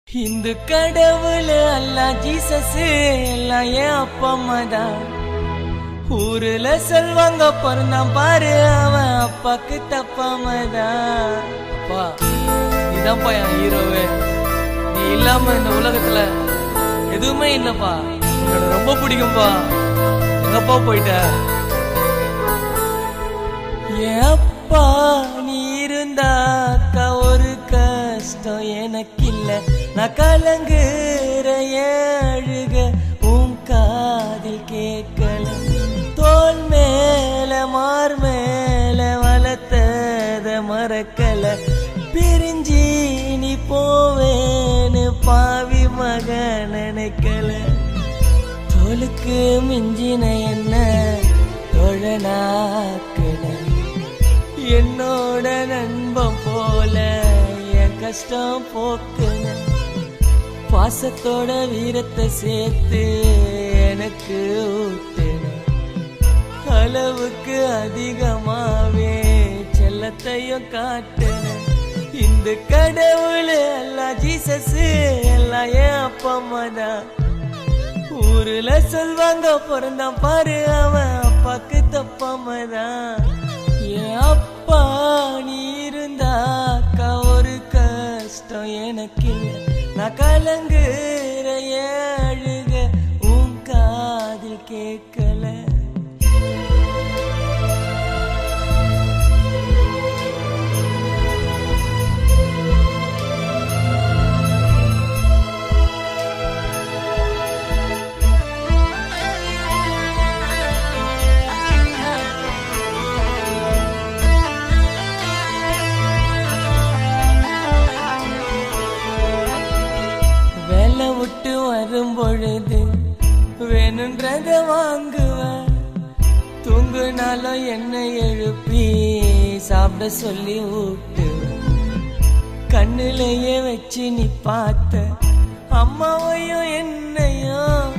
இந்து கடவுள் அல்லாஹ் ஜீசஸ் எல்லாம் என் அப்பா அம்மா தான். ஊருல சொல்வாங்க பிறந்தான் பாரு அவன் அப்பாக்கு தப்பாமதான். அப்பா இதான்ப்பா என் ஹீரோவே, நீ இல்லாம இந்த உலகத்துல எதுவுமே இல்லப்பா. என்னோட ரொம்ப பிடிக்கும்பா. எங்கப்பா போயிட்ட? என் அப்பா நீ இருந்தாக்கா ஒரு கஷ்டம் எனக்கு இல்ல. நான் கலங்குற அழுக உன் காதில் கேட்கல. தோல் மேல மார் மேல வளர்த்தத மறக்கல. பிரிஞ்சி நீ போவேன்னு பாவி மக நினைக்கல. தோலுக்கு மிஞ்சின என்ன தோழனாக்குன. என்னோட நண்பன் போல என் கஷ்டம் போக்குன. பாசத்தோட வீரத்தை சேர்த்து எனக்கு ஊட்டுன. அளவுக்கு அதிகமாவே செல்லத்தையும் காட்டுன. இந்த கடவுள் எல்லாம் ஜீசஸ் எல்லாம் என் அப்பா அம்மா தான். ஊருல சொல்வாங்க பிறந்தான் பாரு அவன் அப்பாக்கு தப்பாமதான். என் அப்பா நீ இருந்தாக்கா ஒரு கஷ்டம் எனக்கு இல்லை. நான் கலங்குற அழுக உன் காதில் கேட்கல. விட்டு வரும் பொழுது வேணுன்றத வாங்குவேன். தூங்குனாலும் என்ன எழுப்பி சாப்பிட சொல்லி ஊட்டுவேன். கண்ணுலையே வச்சு நீ பார்த்த அம்மாவையும் என்னையும்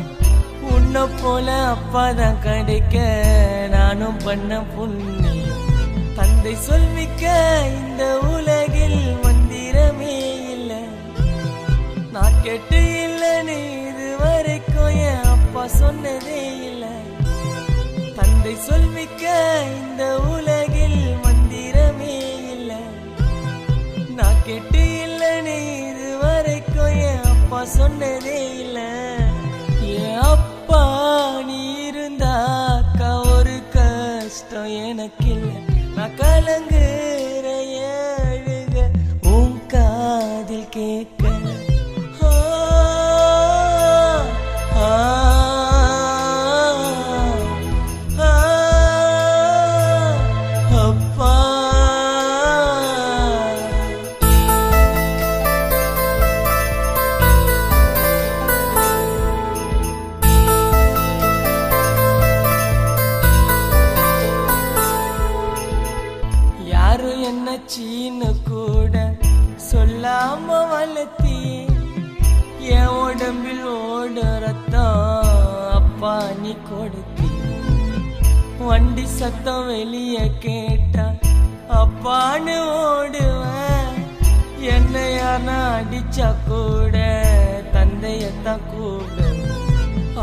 உன்னை போல அப்பாதான் கிடைக்க நானும் பண்ண புண்ணியம். தந்தை சொல்மிக்க இந்த உலகில் மந்திரமே இல்லை. நான் கேட்டு இல்லைன்னு இது வரைக்கும் என் அப்பா சொன்னதே இல்லை. தந்தை சொல்மிக்க இந்த உலகில் மந்திரமே இல்லை. நான் கேட்டு இல்லைன்னு இது வரைக்கும் என் அப்பா சொன்னதே இல்லை. என் அப்பா நீ இருந்தாக்கா ஒரு கஷ்டம் எனக்கு இல்லை. நான் கலங்குற அழுக உன் காதில் கேட்கல. யாரும் என்ன சீனு கூட சொல்லாம வளர்த்தியே. என் உடம்பில் ஓட ரத்தம் அப்பா நீ கொடுத்தி. வண்டி சத்தம் வெளிய கேட்டா அப்பான்னு ஓடுவேன். என்ன யாருன்னா அடிச்சா கூட தந்தையத்தான் கூடுவேன்.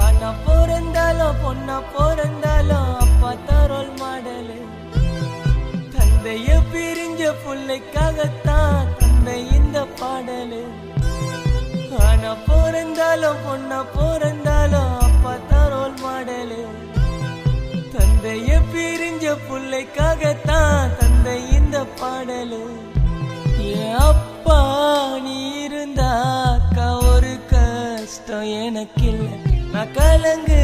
ஆனா பிறந்தாலும் பொண்ணா பிறந்தாலும் அப்பா தான் ரோல் மாடலு. தந்தைய பிரிஞ்ச பிள்ளைக்காகத்தான் தந்தை இந்த பாடலு. ஆனா பிறந்தாலும் பொண்ணா பிறந்தாலும் அப்பா தான் ரோல் மாடலு. தந்தைய பிரிஞ்ச பிள்ளைக்காகத்தான் தந்தை இந்த பாடலு. என் அப்பா நீ இருந்தாக்கா ஒரு கஷ்டம் எனக்கு இல்லை. நான் கலங்கு